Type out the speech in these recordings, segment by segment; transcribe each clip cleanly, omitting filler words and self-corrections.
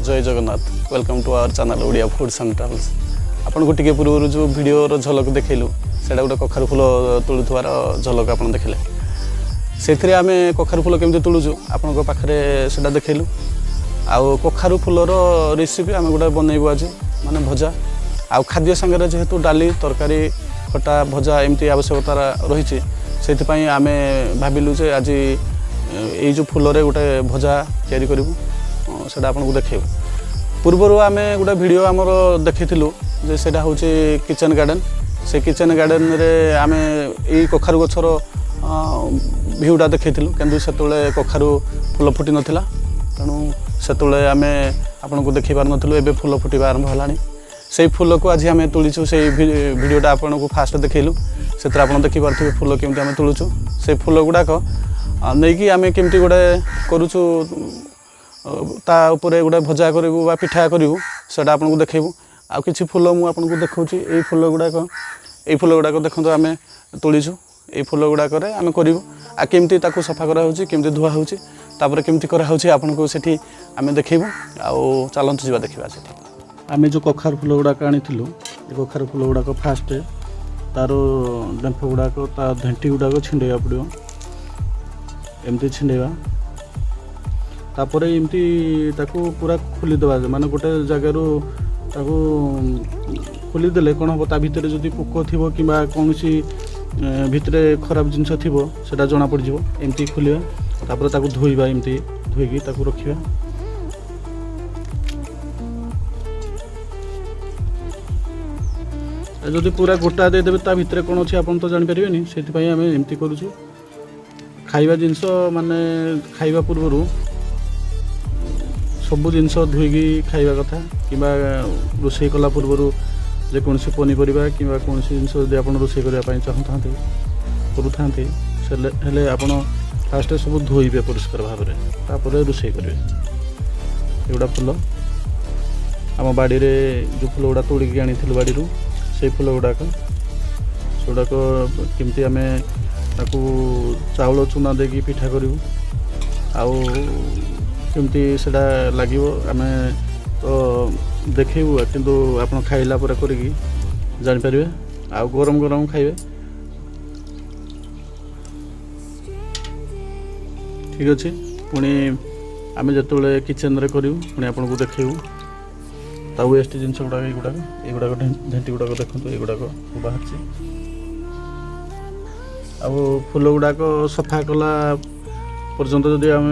जय Jagannath welcome to our channel Odia foods and travels. आपन को टिके पूर्व जो वीडियो रो झलक देखैलु सेटा गोटे कखारु फूल तुलुथवार झलक आपन देखले। सेथरे आमे कखारु फूल केमते तुलुजु आपन को पाखरे सेटा देखैलु। आउ कखारु फूल रो रेसिपी आमे गोटे बनैबो आज माने भजा आउ खाद्य संगे जेहेतु डाली तरकारी खटा भजा एमती आवश्यकता रही से आमे भाविलु जे आज ये जो फूल रे गोटे भजा तैयारी करिवु सेटा आपन को देखैबु। पूर्वरु आमे गोटे वीडियो हमर देखिथिलु जे सेटा होची किचन गार्डन। से किचन गार्डन रे आमे ए कखारु गछर व्यूटा देखिथिलु किंतु सेतले कखारु फूल फुटी नथिला तणु सेतले आमे आपन को देखि पार नथिलु। एबे फूल फुटीबा आरंभ हलानी। से फूल को आज आमे तुलिछु से वीडियोटा आपन को फास्ट देखैलु सेतरा आपन देखि पारथि फूल केमति आमे तुलुछु। से फूल गुडा को नै कि आमे केमति गोटे करूछु ता ऊपर गोटे भजा करू बा पिठा करूँ सेटा आपन को देखैबू। आ किछि फूल मु आपन को देखौछि ए फूल गुडाक देखंतो आमे तोलिछु। ए फूल गुडाक रे आमे करिवु आ केमति ताकू सफा करा होछि केमति धुआ होछि तापर केमति करा होछि आपन को सेठी आमे देखैबू। आ चलंतु जिबा देखिबा सेठी आमे जो कखार फूल गुडाक आनिथिलु ए कखार फूल गुडाक फास्ट तारो डंफ गुडाक ता धंटी गुडाक छिंडेया पड़ियो एमति छिंडेवा तापरे एमती ताकू पूरा खोली देवा माने गोटे जगार ताकू खोली देले कौन हम ता भितर जदि पोक थिबो किबा कोनसी भितरे खराब जिंस थिबो सेटा जना पड़ जिवो। एमती खोलिया तापरे ताकू धोइबा एमती धोइकी ताकू रखिबा। जदि पूरा गोटा दे देबे ता भितरे कोन अछि आपन तो जानि परिबेनी। सेति पई हमें एमती करूछु। खाइबा जिंस माने खाइबा पूर्वरु सबु जिनस धोईकी खाइबा कथा किबा रोषे कला पूर्व जेकोसी पनीपरिया कि कौन जिन जब आप रोषे करने चाहूँ करूँ हेले आप फास्ट सब धोइबे परिष्कार भाव में तापर रोषे करेंगे। एगुड़ा फूल आम बाड़ी रे जो फूल गुड़ा तोड़िकी आनी बाड़ी से फूल गुड़ाक सेगुड़ाक केमती आम ताकू चाउल चूना देकी पिठा करूँ आउ केमती सेटा लगे आम तो देखू किंतु आप खाइला पर करिकी जानीपर आउ गरम गरम खाइबे। ठीक अच्छे पुणी आम जो किचन रे करूँ पुणी आपन को देखू ता वेस्ट जिन गुड़ाक युड़ाक ढेंटी गुड़ाक देखते युड़ाक बाहर आउ फूल गुड़ाक सफा कला पर्यंत जदि आम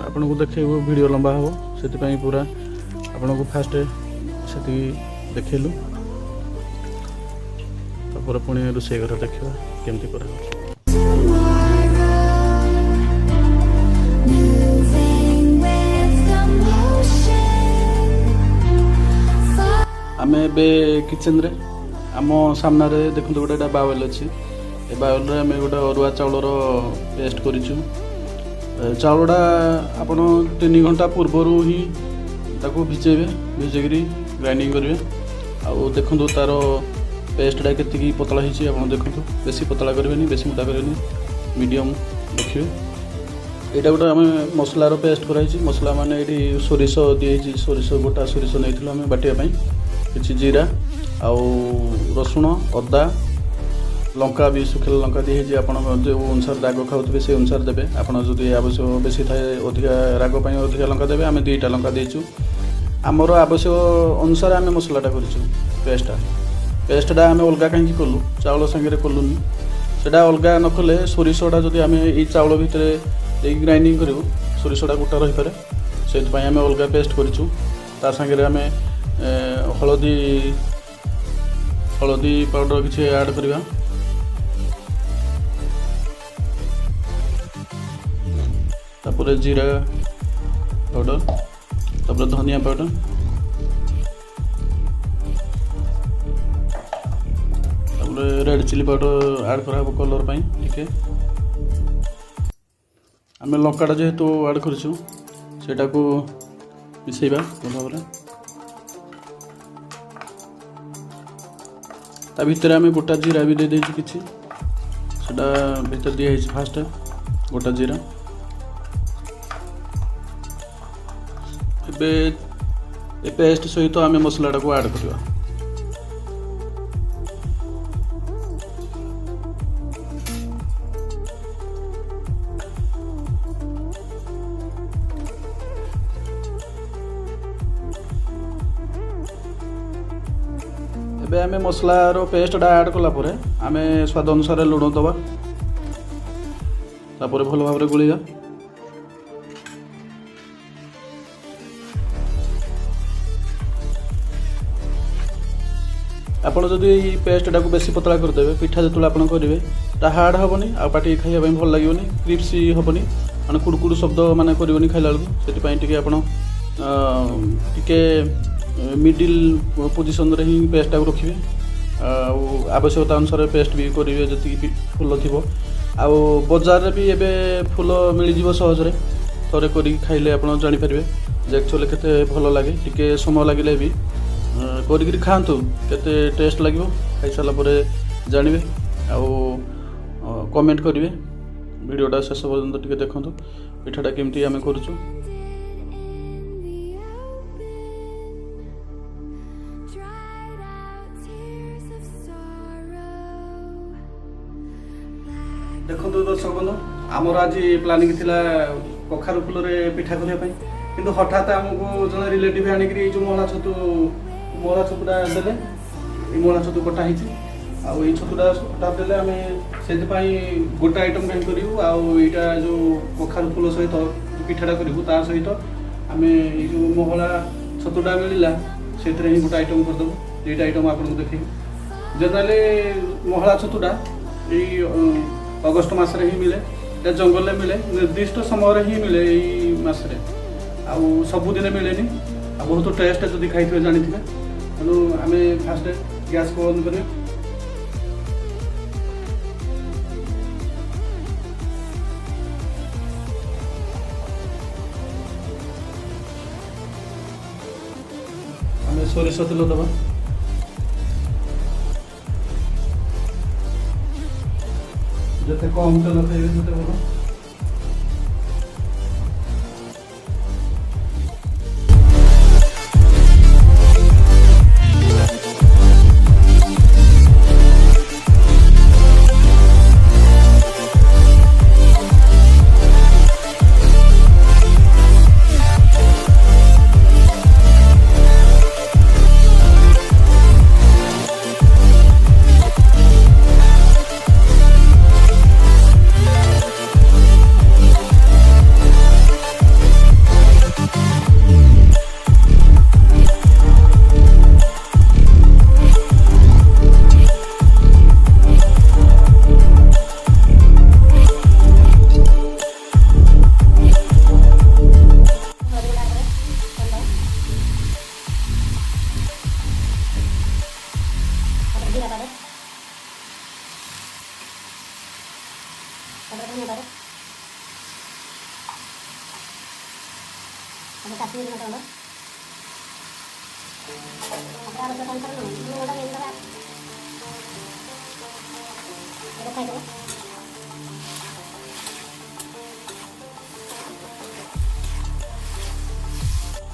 आपन को देखू वीडियो लंबा हम से पूरा आपन को फास्ट से देखलु तापर पुणी रोषे घर देखा केमती कर आमे बे किचन रे आम सामने देखते गोटे बाउल अच्छी ए बाउल आम गोटे अरुआ चाउलर पेस्ट करूँ चाउलटा आपड़ 3 घंटा पूर्वर ही ताको भिजेबे भिजेकरी ग्राइंडिंग करेंगे आउ देखो तार पेस्टा के पतला होती आप देखो बेसी पतला करेंगे बेसी मोटा करेंगे मीडियम देखिए यहाँ गोटे आम मसलार पेस्ट कराई मसला माने ये सोरिष दिए सोरिष गोटा सोरिष नहीं आम बाटियापाई कि जीरा आउ रसुण अदा लंका भी सुखिला लंका दी आप जो अनुसार राग खाऊे से अनुसार देवे आपड़ जो आवश्यक बेसी थाए अधिका राग अधिका लंका देवे आम 2टा लंका देचु आमर आवश्यक अनुसार आम मसलाटा कर पेस्टा आम अलग कहीं कलु चाउल सांगे कलुनी से अलग न कले सोरिषटा जब आम ये चाउल भितर ग्राइंडिंग करूँ सोरिषटा गोटा रही पारे से आम अलग पेस्ट करूँ ता सांगे आम हलदी हलदी पाउडर किसी ऐड करवा तापर जीरा पाउडर तापर धनिया पाउडर तापर रेड चिली पाउडर ऐड करा कलर पाई ठीक आम लंकाटा जेहेतु ऐड करूँ सेटा को मिसेबा भल भाव ता भितर आम गोटा जीरा भी दे देछु किछि सेटा भितर दिया है फास्ट गोटा जीरा ए पेस्ट सहित आम मसलाटा को ऐड करवा एबे आम मसलार पेस्टा ऐड कलापर आम स्वाद अनुसार लुण दबा तापर भल भाव गोलिया आपड़ जदि पेस्टा को बेसी पतला करदे पिठा जो आप करेंगे हार्ड हेनी आ पाटी खाइबा भल लगे क्रिप्सी हेनी माने कुड़कुड़ शब्द माने करनी खाइला बेलू से टे मिडिल पोजिशन रे ही पेस्टा को रखिए आवश्यकता अनुसार पेस्ट भी करेंगे जी फूल थी बजार रे भी एबे फूल मिल जाव सहजरे थरे कर खाइले आप जानीपारे एक्चुअली केते भल लगे टिके समय लगे भी कर खातु केते टेस्ट लगे खाई सारा पर जानवे कमेंट करेंगे वीडियोटा शेष पर्यंत टिके देखंतु पिठाटा केमती आम करूँ देखो दर्शक बंधु आमर आज प्लानिंग थिला कखारु फूल रे पिठा करने किंतु हठात आमको जन रिलेटिव आनिक जो मोहला छतुटा देले मोहला छतु कटा होई छतुटा हठात देले आम से गोटे आइटम कहीं करूँ आईटा जो कखारु फूल सहित पिठाटा करूँ ता सहित आम जो मोहला छतुटा मिलला से गोटे आइटम करदेव 2टा आइटम आपको देखे जनरली मोहला छतुटा अगस्ट मासरे ही मिले या जंगल में मिले निर्दिष्ट समय ही मिले यही मसरे सबुदिन मिले बहुत टेस्ट जब खाई जानी तेणु आम फास्ट गैस को ऑन करें ସୋରିଷ ତେଲ ଦେବା। ଯେତେ କମ୍ ତେଲ ଖାଇବେ ସେତେ ଭଲ।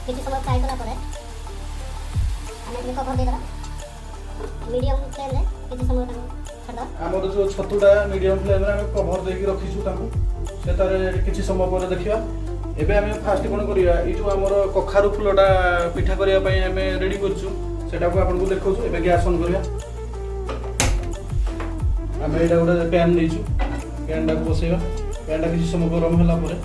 କିଛି ସମୟ ଫ୍ରାଏ କଲା ପରେ ଆମେ ଟିକେ କଭର ଦେଇଦେବା ମିଡ଼ିୟମ୍ ଫ୍ଲେମ୍ରେ କିଛି ସମୟ ତାକୁ ଛାଡ଼ିଦେବା। ଆମର ଯେଉଁ ଛତୁଟା ମିଡ଼ିୟମ୍ ଫ୍ଲେମ୍ରେ ଆମେ କଭର ଦେଇକି ରଖିଛୁ ତାଙ୍କୁ ସେଟାରେ କିଛି ସମୟ ପରେ ଦେଖିବା। ଏବେ ଆମେ ଫାଷ୍ଟ କ'ଣ କରିବା, ଏଇ ଯେଉଁ ଆମର କଖାରୁ ଫୁଲଟା ପିଠା କରିବା ପାଇଁ ଆମେ ରେଡ଼ି କରିଛୁ ସେଟାକୁ ଆପଣଙ୍କୁ ଦେଖାଉଛୁ। ଏବେ ଗ୍ୟାସ୍ ଅନ୍ କରିବା। ଆମେ ଏଇଟା ଗୋଟେ ପ୍ୟାନ୍ ଦେଇଛୁ, ପ୍ୟାନ୍ଟାକୁ ବସେଇବା। ପ୍ୟାନ୍ଟା କିଛି ସମୟ ଗରମ ହେଲା ପରେ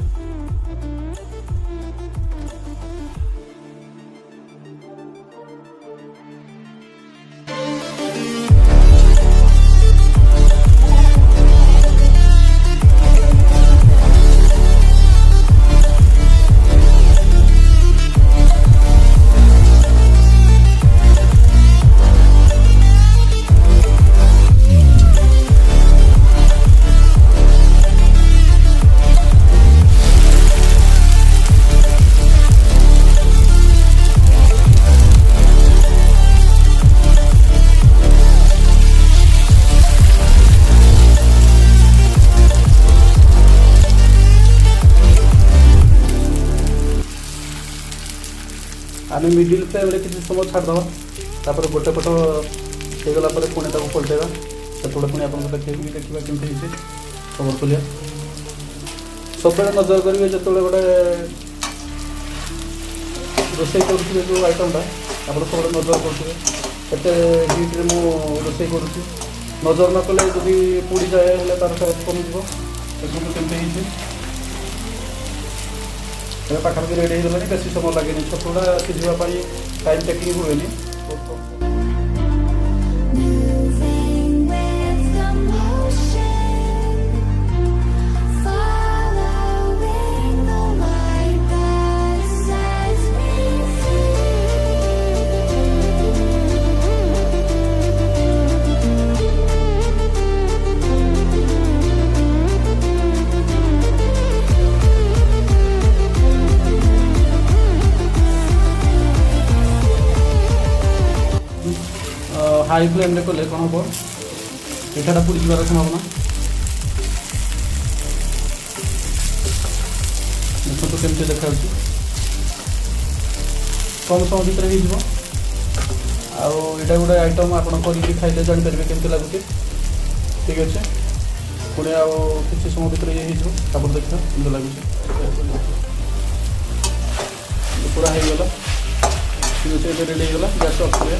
आम मिडिल फ्लेम किसी समय छाड़देवा। तापर गोटे पट होगला पुणी पलटेगा सेपटे पुणी आप देखिए देखा केमती खबर खोलिया। सब नजर करेंगे जो गोटे रोसे करुवे जो आइटमटा आप सब नजर करुवे केते हिट्रे मु रोसे करुँच। नजर न कले जदि पोड़ी जाए तार कमिज देखो केमती पाखापाखि रेडी हो बेस समय लगे छतुटा सीझापी टाइम टेकिंग हुए। हाई फ्लेम रे कले कौन हम पिठाटा पोड़ी जावार संभावना। देखो केमती देखा कम समय भितर होटा गोटे आइटम आप खाइले जापर केमती लगुच। ठीक अच्छे पुणी आउ कि समय भितर ये देखा केमती लगुच पूरा होगला। ठीक अच्छे रेडी होगा गैस ऑफ करिया।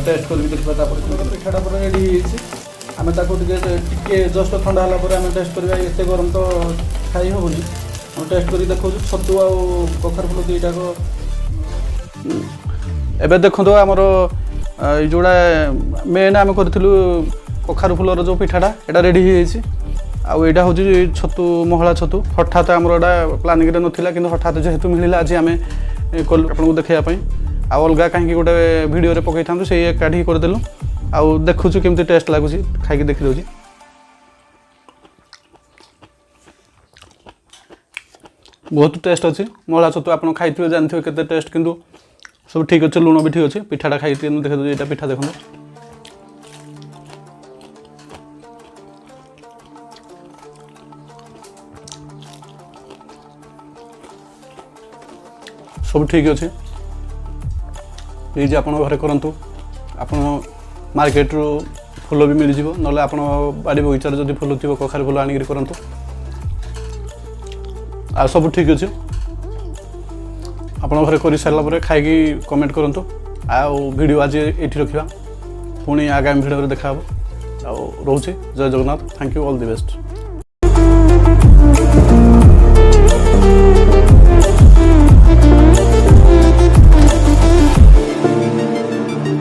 टेस्ट कर देखा पिठाटा पूरा रेडी आम टे जस्ट ठंडा है आम टेस्ट करवा। एत गरम तो खाई हेनी आम टेस्ट कर देखो छतु आ कखार फुल दुईटा एबे देखो आमर जोड़ा मेन आम करूँ कखार फुलर जो पिठाटा यहाँ रेडी आईटा हूँ छतु महला छतु। हठात आमर एटा प्लानिंग नाला कि हठात जेहेतु मिलला आज आम कलु आपको देखापी आउ अलग कहीं गोटे भिडियो पकई था से काढ़ी करदेलु। आउ देखुचु केमती टेस्ट लगुच खाई देखी दौर। बहुत टेस्ट अच्छी मळा छतु आप खाई जानते केते टेस्ट किंतु सब ठीक अच्छे लुण भी ठीक अच्छे पिठाटा खाई देखे यहाँ पिठा देखो सब ठीक अच्छे प्लीज आपण घरे करूँ आपण मार्केट रू फूल भी मिल जाव ना आप बाड़ी बगीचार जब फूल थी कखार फूल आनिक करूँ आ सब ठीक अच्छे आपण घरे कर सारापर खाई कमेंट करूँ वीडियो आज ये रखा पुणी आगामी भिडियो देखा रोचे जय Jagannath thank you all the best.